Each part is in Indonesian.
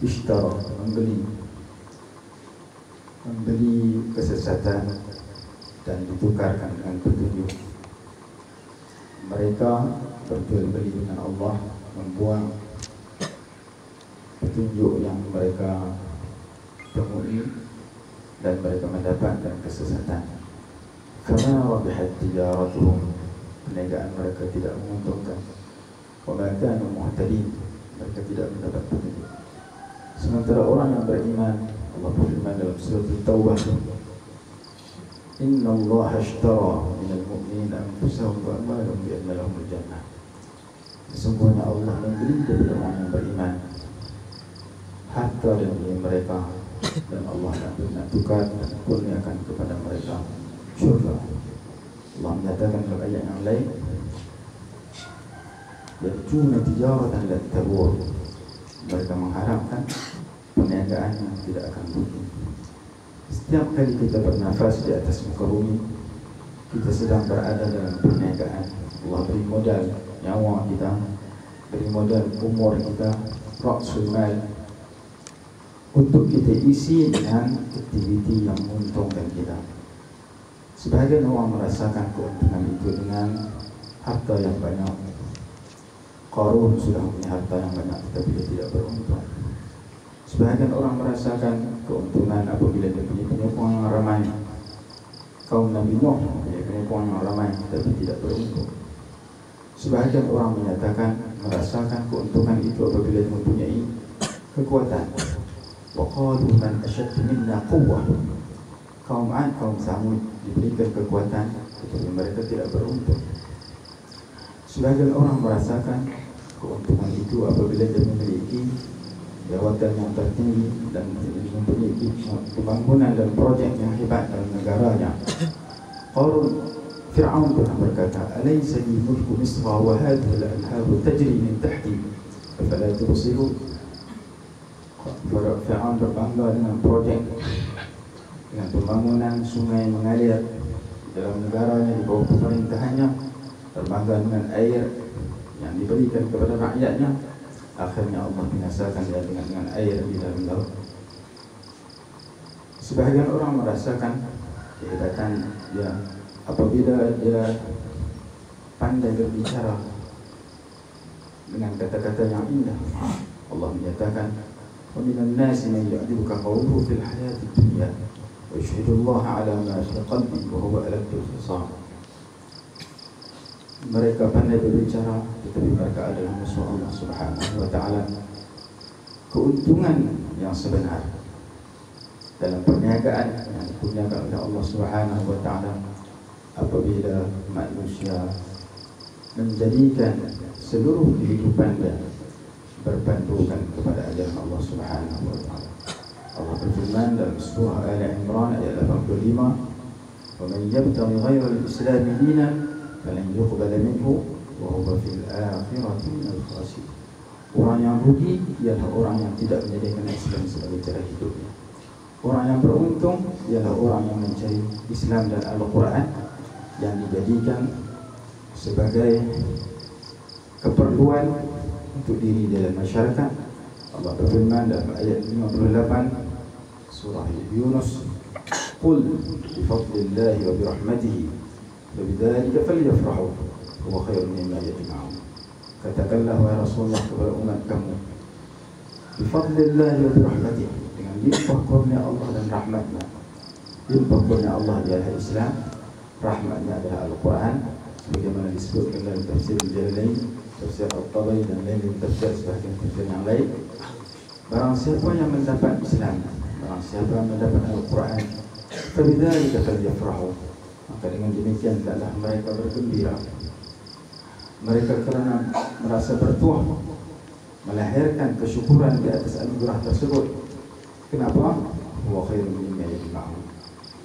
ishtara, membeli kesesatan dan ditukarkan dengan petunjuk. Mereka berjual beli dengan Allah, membuang petunjuk yang mereka temui dan mereka mendapatkan kesesatan. Karena rabihat tijaratuhum, perniagaan mereka tidak menguntungkan. Wa ma kanu muhtadin, mereka tidak mendapat petunjuk. Sementara orang yang beriman, Allah berfirman dalam surah At-Taubah, Inna Allah ashtara minal mu'minin anfusahum wa amwalahum bi anna lahumul jannah. Sesungguhnya Allah membeli dari orang yang beriman harta dan diri mereka, dan Allah nak tukar dan kurniakan kepada mereka syurga. Allah menyatakan dalam ayat yang lain, yarjuna tijaratan la tabur, mereka mengharapkan perniagaan yang tidak akan rugi. Setiap kali kita bernafas di atas muka bumi, kita sedang berada dalam perniagaan. Allah beri modal nyawa kita, beri modal umur kita, ra'sul mal, untuk kita isi dengan aktiviti yang menguntungkan kita. Sebahagian orang merasakan keuntungan itu dengan harta yang banyak. Qarun sudah punya harta yang banyak tetapi dia tidak beruntung. Sebahagian orang merasakan keuntungan apabila dia punya penyokong yang ramai. Kaum Nabi Nuh punya penyokong yang ramai tetapi tidak beruntung. Sebahagian orang menyatakan merasakan keuntungan itu apabila dia mempunyai kekuatan. Wa qalu man ashaddu minna quwwah. Kaum Ad, kaum Samud diberikan kekuatan tetapi mereka tidak beruntung. Sebagian orang merasakan keuntungan itu apabila dia memiliki jawatan yang tertinggi dan mempunyai pembangunan dan projek yang hebat dalam negaranya. Qarun, Fir'aun pernah berkata, alaysa li mulku Misra wa hadhihi al-anharu tajri min tahti afala tubsirun. Fir'aun berbangga dengan projek, dengan pembangunan sungai mengalir di dalam negaranya, di bawah pemerintahannya, berbangga dengan air yang diberikan kepada rakyatnya. Akhirnya Allah binasakan dia dengan air di dalam laut. Sebahagian orang merasakan kehebatan dia apabila dia pandai berbicara dengan kata-kata yang indah. Allah menyatakan, wa minan nasi man yu'jibuka qawluhu fil hayati dunya wa yashhadu Allah 'ala ma fi qalbi wa huwa aladdu al-khisam. Mereka pandai berbicara tetapi mereka adalah musuh Allah Subhanahu wa ta'ala. Keuntungan yang sebenar dalam perniagaan yang dikurniakan oleh Allah Subhanahu wa ta'ala apabila manusia menjadikan seluruh kehidupannya berpandukan kepada ajaran Allah Subhanahu wa ta'ala. Allah berfirman dalam surah Al-Imran ayat 85, "Wa man yabtaghi ghayra al-islam dinan falan yuqbala minhu wa huwa fil akhirati minal khasirin." Orang yang rugi ialah orang yang tidak menjadikan Islam sebagai cara hidupnya. Orang yang beruntung ialah orang yang mencari Islam dan Al-Quran yang dijadikan sebagai keperluan untuk diri dalam masyarakat. Allah berfirman dalam ayat 58 surah Yunus, "Qul bi fadlillahi wa bi rahmatihi fabidzalika falyafrahu huwa khairun mimma yajma'un." Katakanlah wahai Rasulullah kepada umat kamu, bi fadlillahi wa bi rahmatihi, dengan limpah kurnia Allah dan rahmatnya. Limpah kurnia Allah adalah Islam, rahmatnya adalah Al-Quran, sebagaimana disebutkan dalam tafsir Jalalain, tafsir At-Tabari dan lain tafsir sebahagian tafsir yang lain. Barang siapa yang mendapat Islam, barang siapa yang mendapat Al-Quran, fabidzalika falyafrahu, maka dengan demikian hendaklah mereka bergembira. Mereka kerana merasa bertuah melahirkan kesyukuran di atas anugerah tersebut. Kenapa? Wa khairun mimma yajma'un.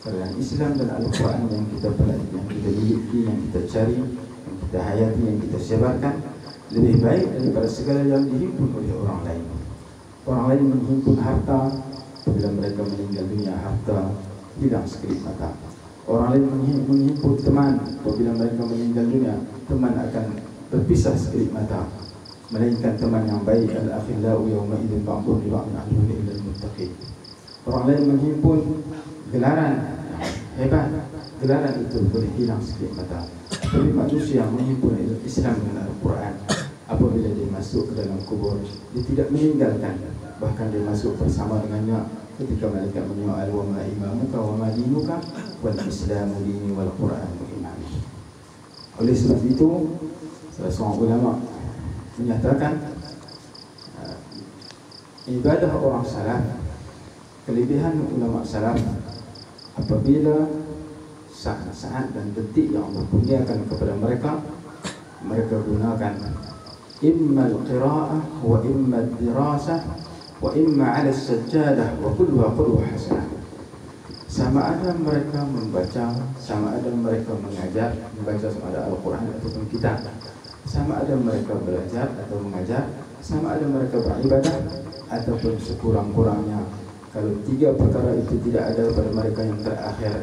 Kerana Islam dan Al-Quran yang kita pelajari, yang kita miliki, yang kita cari, yang kita hayati, yang kita sebarkan, lebih baik daripada segala yang dihimpun oleh orang lain. Orang lain menghimpun harta, bila mereka meninggal dunia harta hilang sekelip mata. Orang lain menghimpun teman, apabila mereka meninggal dunia teman akan berpisah sekelip mata. melainkan teman yang baik. Al-akhillau yawma idzin ba'dhum li ba'dhin aduwwun illa al-muttaqin. Orang lain menghimpun gelaran hebat, gelaran itu boleh hilang sikit mata. Tapi manusia menghimpun Islam dengan Al-Quran, apabila dia masuk ke dalam kubur, dia tidak meninggalkan, bahkan dia masuk bersama dengannya ketika malaikat menyoal, wa ma imamuka wa ma dinuka wal islamu dini wal Qur'anu imami. Oleh sebab itu, salah seorang ulama menyatakan ibadah orang salaf, kelebihan ulama salaf apabila saat-saat dan detik yang Allah kurniakan kepada mereka, mereka gunakan imma al-qira'ah wa imma al-dirasah wa imma ala as-sajjadah wa kulluha hasanah. Sama ada mereka membaca, sama ada mereka mengajar, membaca sama ada Al-Quran ataupun kitab, sama ada mereka belajar atau mengajar, sama ada mereka beribadah, ataupun sekurang-kurangnya kalau tiga perkara itu tidak ada pada mereka yang terakhir,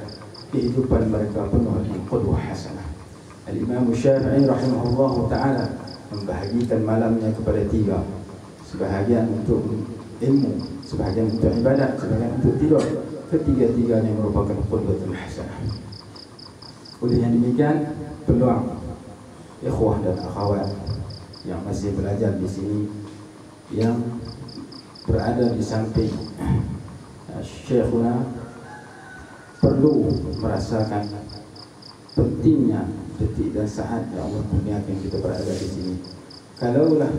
kehidupan mereka penuh dengan qudwah hasanah. Al-Imam Syafi'i rahimahullah ta'ala membahagikan malamnya kepada tiga, sebahagian untuk ilmu, sebahagian untuk ibadat, sebahagian untuk tidur. Ketiga-tiganya merupakan qudwatul hasanah. Oleh yang demikian, peluang ikhwah dan akhwat yang masih belajar di sini, yang berada di samping Syekhuna, perlu merasakan pentingnya detik dan saat yang Allah kurniakan kita berada di sini. Kalaulah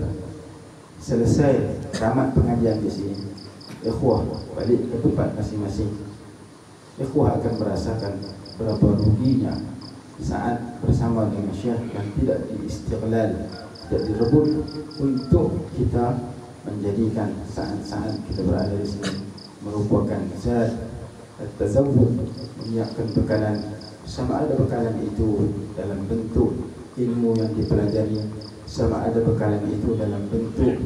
selesai tamat pengajian di sini, ikhwah balik ke tempat masing-masing, ikhwah akan merasakan berapa ruginya saat bersama dengan Syekh yang tidak diistiqlal, tidak direbut, untuk kita menjadikan saat-saat kita berada di sini merupakan zat tazawwud, menyiapkan bekalan. Sama ada bekalan itu dalam bentuk ilmu yang dipelajari, sama ada bekalan itu dalam bentuk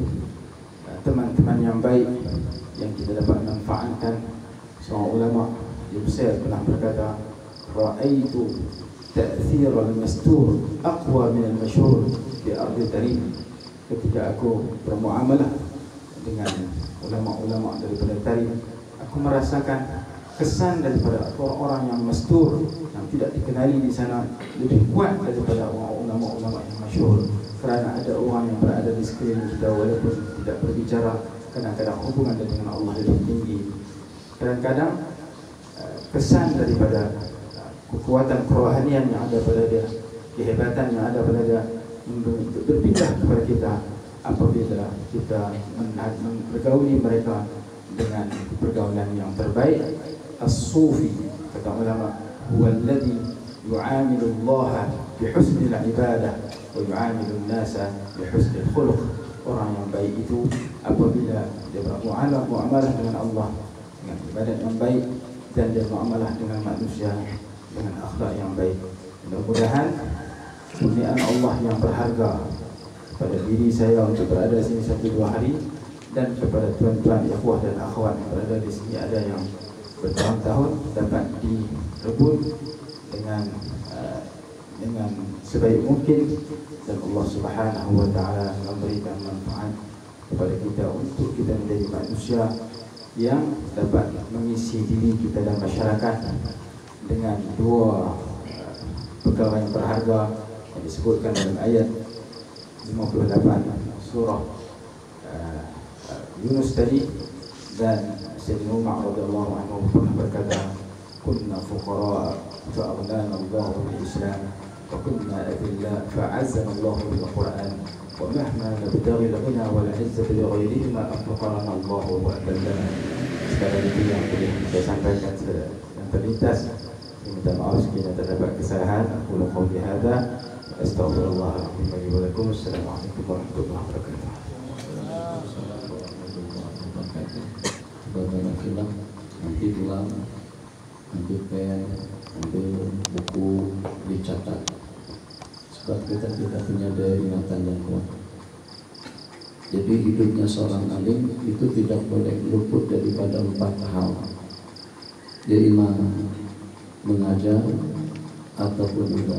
teman-teman yang baik yang kita dapat manfaatkan. Seorang ulama yang besar pernah berkata, ra'aitu ta'thir al-mastur aqwa min al-mashhur di ardi tarim. Ketika aku bermuamalah dengan ulama-ulama daripada tarim, aku merasakan kesan daripada orang-orang yang mastur, yang tidak dikenali di sana, lebih kuat daripada ulama-ulama yang masyhur. Kerana ada orang yang berada di sekeliling kita walaupun tidak berbicara, kadang-kadang hubungan dengan Allah lebih tinggi. Kadang-kadang kesan daripada kekuatan kerohanian yang ada pada dia, kehebatan yang ada pada dia, berpindah kepada kita apabila kita bergauli mereka dengan pergaulan yang terbaik. As-sufi, kata ulama, huwa alladhi yu'amilu Allah bi husnil ibadah wa yu'amilu an-nasa bi husnil khuluq. Orang yang baik itu apabila dia bermuamalah dengan Allah dengan ibadat yang baik, dan dia bermuamalah dengan manusia dengan akhlak yang baik. Mudah-mudahan kurniaan Allah yang berharga pada diri saya untuk berada di sini 1-2 hari, dan kepada tuan-tuan, ikhwah dan akhwat yang berada di sini ada yang bertahun-tahun, dapat direbut dengan sebaik mungkin, dan Allah Subhanahu wa taala memberikan manfaat kepada kita untuk kita menjadi manusia yang dapat mengisi diri kita dan masyarakat dengan dua perkara yang berharga yang disebutkan dalam ayat 58 surah Yunus tadi. Dan Sayyidina Umar radhiyallahu anhu pernah berkata, kunna fuqara fa'aghnana Allah bil Islam wa kunna adilla fa'azzana Allah bil Quran wa mahma nabtaghi al-ghina wal 'izzata bi ghayrihima afqarana Allah wa adallana. Sekali lagi yang boleh saya sampaikan yang terlintas, minta maaf sekiranya terdapat kesalahan. Aku qawli hadza astaghfirullah li wa lakum. Assalamualaikum warahmatullahi wabarakatuh. Film, nanti ulang, nanti pen, nanti buku dicatat. Sebab kita punya daya ingatan yang kuat. Jadi hidupnya seorang alim itu tidak boleh luput daripada 4 hal. Jadi mengajar ataupun juga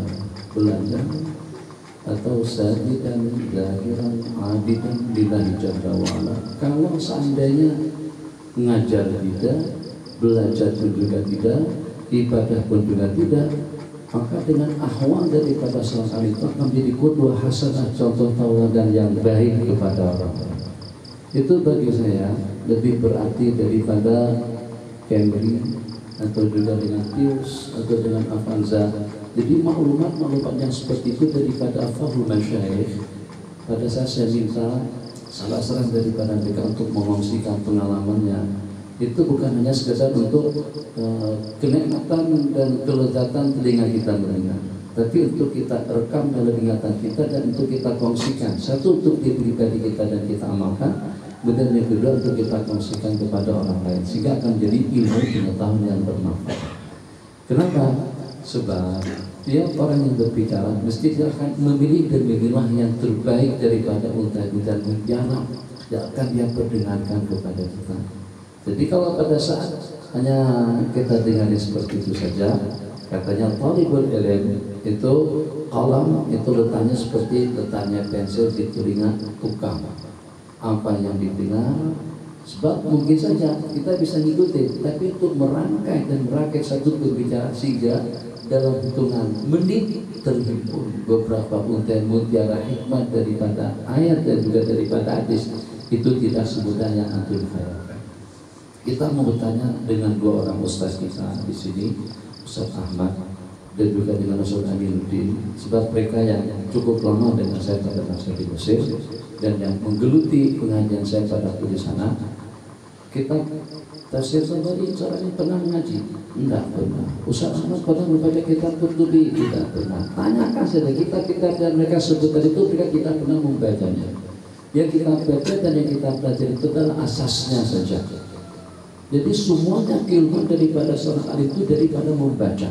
belajar atau sajidan zahiran abidan lillahi jalla wa'ala. Kalau seandainya ngajar tidak, belajar pun juga tidak, ibadah pun juga tidak, maka dengan ahwal daripada seorang itu akan menjadi qudwah hasanah, contoh tauladan yang baik kepada orang-orang. Itu bagi saya lebih berarti daripada Camry atau juga dengan Pius atau dengan Avanza. Jadi maklumat-maklumat yang seperti itu daripada Fahul Masyayikh. Pada saya minta salah seorang daripada mereka untuk mengongsikan pengalamannya. Itu bukan hanya sekedar untuk kenikmatan dan kelezatan telinga kita mendengar, tapi untuk kita rekam dalam ingatan kita dan untuk kita kongsikan. Satu untuk diri pribadi kita dan kita amalkan, kemudian yang kedua untuk kita kongsikan kepada orang lain, sehingga akan jadi ilmu pengetahuan yang bermanfaat. Kenapa? Sebab tiap orang yang berbicara mesti dia akan memilih dan memilah yang terbaik daripada unta-unta dan mutiara yang akan dia perdengarkan kepada kita. Jadi kalau pada saat hanya kita dengar seperti itu saja, katanya talibul ilm itu qalam itu letaknya seperti letaknya pensil di telinga tukang. Apa yang didengar, sebab mungkin saja kita bisa ngikutin, tapi untuk merangkai dan merakit satu pembicaraan sehingga dalam hitungan menit terhimpun beberapa mutiara hikmah daripada ayat dan juga daripada hadis, itu tidak semudah yang antum khayalkan. Kita mau bertanya dengan dua orang ustaz kita di sini, Ustaz Ahmad dan juga dengan Ustaz Aminuddin, sebab mereka yang cukup lama dengan saya pada masa di Mesir dan yang menggeluti pengajian saya pada di sana. Kita tafsir Tabari caranya pernah mengaji? Tidak pernah. Ustaz Ahmad pernah membaca kitab Qurtubi? Tidak pernah. Tanyakan saja kitab-kitab yang mereka sebutkan itu, mereka kita pernah membacanya. Yang kita baca dan yang kita pelajari itu adalah asasnya saja. Jadi semuanya keilmuan daripada seorang alim itu daripada membaca.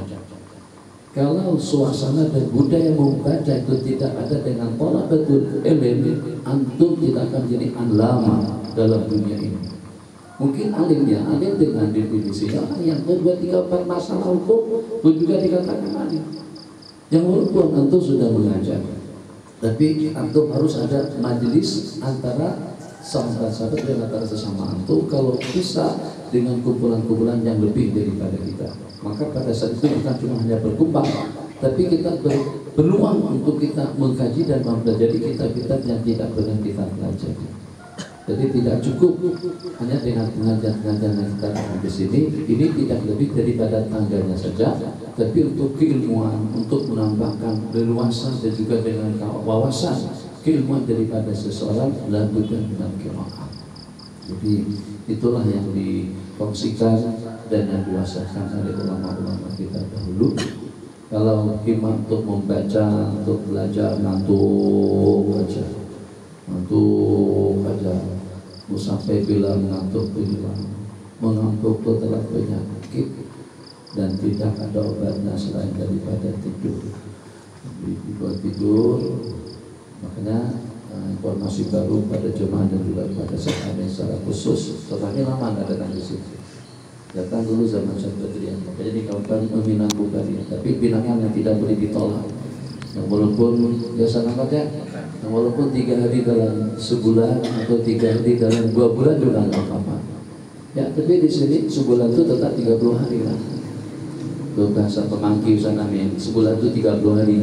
Kalau suasana dan budaya membaca itu tidak ada dengan pola betul ilmu, antum tidak akan jadi alama dalam dunia ini. Mungkin alimnya, alim dengan definisi orang yang membuat 3-4 masalah hukum pun juga dikatakan alim. Yang walaupun antum sudah mengajar, tapi antum harus ada majelis antara sahabat-sahabat dan antara sesama antum. Kalau bisa dengan kumpulan-kumpulan yang lebih daripada kita, maka pada saat itu bukan cuma hanya berkumpul, tapi kita berpeluang untuk kita mengkaji dan mempelajari kitab-kitab yang tidak pernah kita pelajari. Jadi tidak cukup hanya dengan pengajian-pengajian yang kita lakukan di sini. Ini tidak lebih daripada tangganya saja, tapi untuk keilmuan, untuk menambahkan leluasa dan juga dengan wawasan keilmuan daripada seseorang lalu dan dengan qiraah. Jadi itulah yang dikongsikan dan yang diwasakan oleh ulama-ulama kita dahulu. Kalau himmat untuk membaca, untuk belajar, ngantuk aja, mau sampai bilang mengantuk itu telah penyakit dan tidak ada obatnya selain daripada tidur. Dibuat tidur, makanya informasi baru pada jemaah dan juga pada sahabat secara khusus. Setelahnya lama nggak datang di sini. Datang dulu zaman Syekh Badrian. Makanya di kawasan Minang Bukhari. Tapi binatang yang tidak boleh ditolak. Yang walaupun biasa namanya, yang walaupun 3 hari dalam sebulan atau 3 hari dalam 2 bulan juga nggak apa-apa. Ya, tapi di sini sebulan itu tetap 30 hari lah. Itu bahasa pemangki Ustaz Amin. Sebulan itu 30 hari.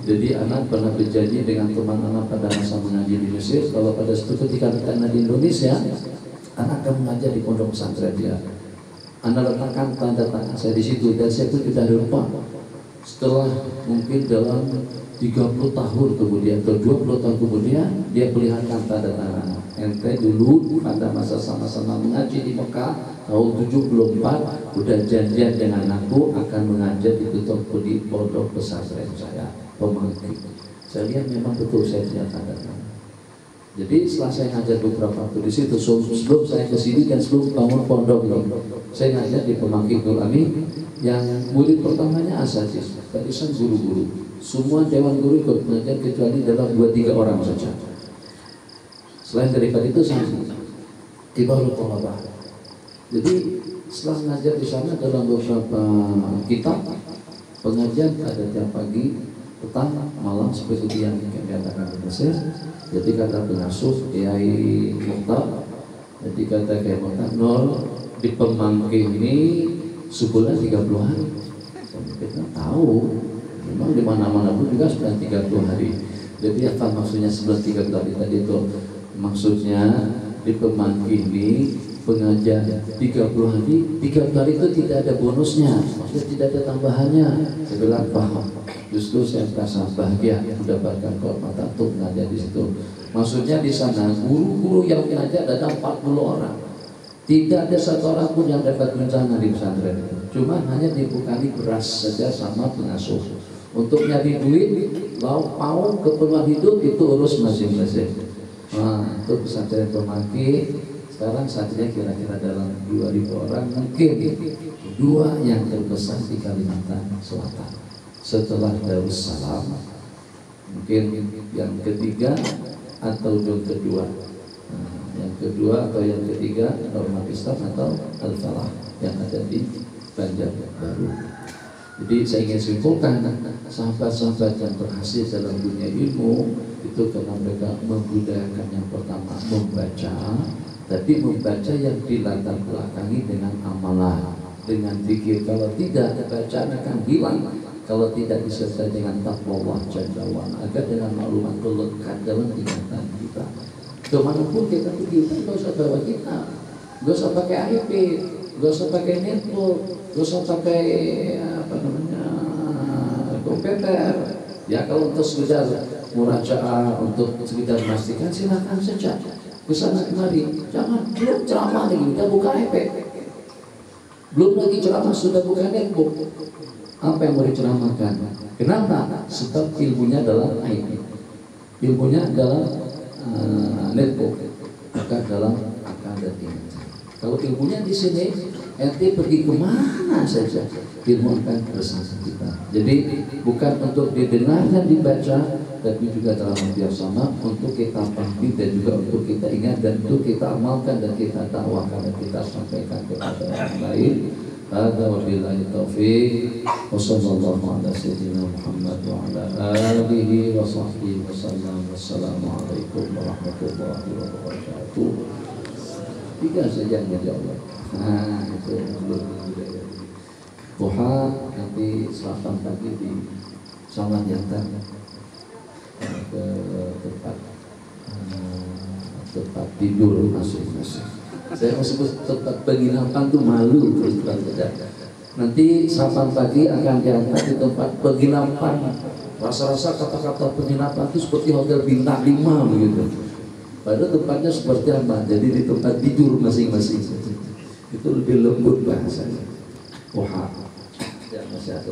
Jadi anak pernah berjanji dengan teman anak pada masa mengaji di Mesir, kalau pada suatu ketika anak di Indonesia, anak akan mengajar di pondok pesantren dia. Anak letakkan tanda tangan saya di situ dan saya pun tidak lupa. Setelah mungkin dalam 30 tahun kemudian atau 20 tahun kemudian dia perlihatkan tanda tangan. Ente dulu pada masa sama-sama mengaji di Mekah tahun 74 udah janjian dengan aku akan mengajar di pondok pesantren saya. Pemangki. Saya lihat memang betul saya punya tanda tangan. Jadi setelah saya ngajar beberapa waktu di situ, sebelum saya ke sini dan sebelum bangun pondok ini, saya ngajar di Pemangki Nur Amin yang murid pertamanya asatidz, barisan guru-guru. Semua dewan guru ikut mengajar kecuali dalam 2-3 orang saja. Selain daripada itu saya kibarul thalabah. Jadi setelah ngajar di sana dalam beberapa kitab pengajian ada tiap pagi, petang malam seperti yang dikatakan di Mesir. Jadi kata pengasuh Kiai Mukhtar, jadi kata Kiai Mukhtar, Nur di Pemangkih ini sebulan 30 hari. Kita tahu memang di mana-mana pun juga sudah 30 hari. Jadi apa maksudnya sebulan 30 hari tadi itu? Maksudnya di Pemangkih ini pengajar 30 hari, 30 hari itu tidak ada bonusnya, maksudnya tidak ada tambahannya. Saya bilang paham. Justru saya merasa bahagia mendapatkan kehormatan untuk mengajar di situ. Maksudnya di sana guru-guru yang mengajar ada 40 orang. Tidak ada satu orang pun yang dapat bencana di pesantren itu. Cuma hanya dibekali beras saja sama pengasuh. Untuk nyari duit, lauk pauk, keperluan hidup itu urus masing-masing. Nah, untuk pesantren Pemangkih sekarang saatnya kira-kira dalam 2000 orang mungkin 2 yang terbesar di Kalimantan Selatan. Setelah Darussalam mungkin yang ketiga atau yang kedua, yang kedua atau yang ketiga Normal Islam atau Al-Falah yang ada di Banjarbaru. Jadi saya ingin simpulkan, sahabat-sahabat yang berhasil dalam dunia ilmu itu karena mereka membudayakan yang pertama membaca, tapi membaca yang dilatar belakangi dengan amalan, dengan zikir. Kalau tidak, bacaan akan hilang kalau tidak disertai dengan takwa Allah Jalla wa'ala, agar dengan maklumat lekat dalam ingatan kita. Kemanapun kita pergi, nggak usah bawa kita, nggak usah pakai IP, nggak usah pakai network, nggak usah pakai komputer. Ya kalau untuk sekedar murajaah, untuk sekedar memastikan, silakan saja kesana kemari. Jangan belum ceramah lagi, udah buka IP, belum lagi ceramah sudah buka netbook. Apa yang mau diceramahkan? Kenapa? Sebab ilmunya adalah IP, ilmunya adalah netbook, bukan dalam akal dan ingatan. Kalau ilmunya di sini, ente pergi kemana saja, ilmu akan bersama kita. Jadi bukan untuk didengar dan dibaca, tapi juga dalam arti yang sama untuk kita pahami dan juga untuk kita ingat dan untuk kita amalkan dan kita dakwakan dan kita sampaikan kepada orang lain. Hadza wabillahi taufiq. Wassallallahu ala sayyidina Muhammad wa ala alihi wa sahbihi wasallam. Wassalamualaikum warahmatullahi wabarakatuh. 3 saja ya Allah. Nah, itu duha nanti selatan pagi di Saman Jantan ke tempat tidur masing-masing. Saya mau sebut tempat penginapan tuh malu terus terang. Nanti Saman pagi akan diantar di tempat penginapan. Rasa-rasa kata-kata penginapan itu seperti hotel bintang 5 begitu. Padahal tempatnya seperti apa? Jadi di tempat tidur masing-masing. Itu lebih lembut bahasanya. Wah, ya masih ada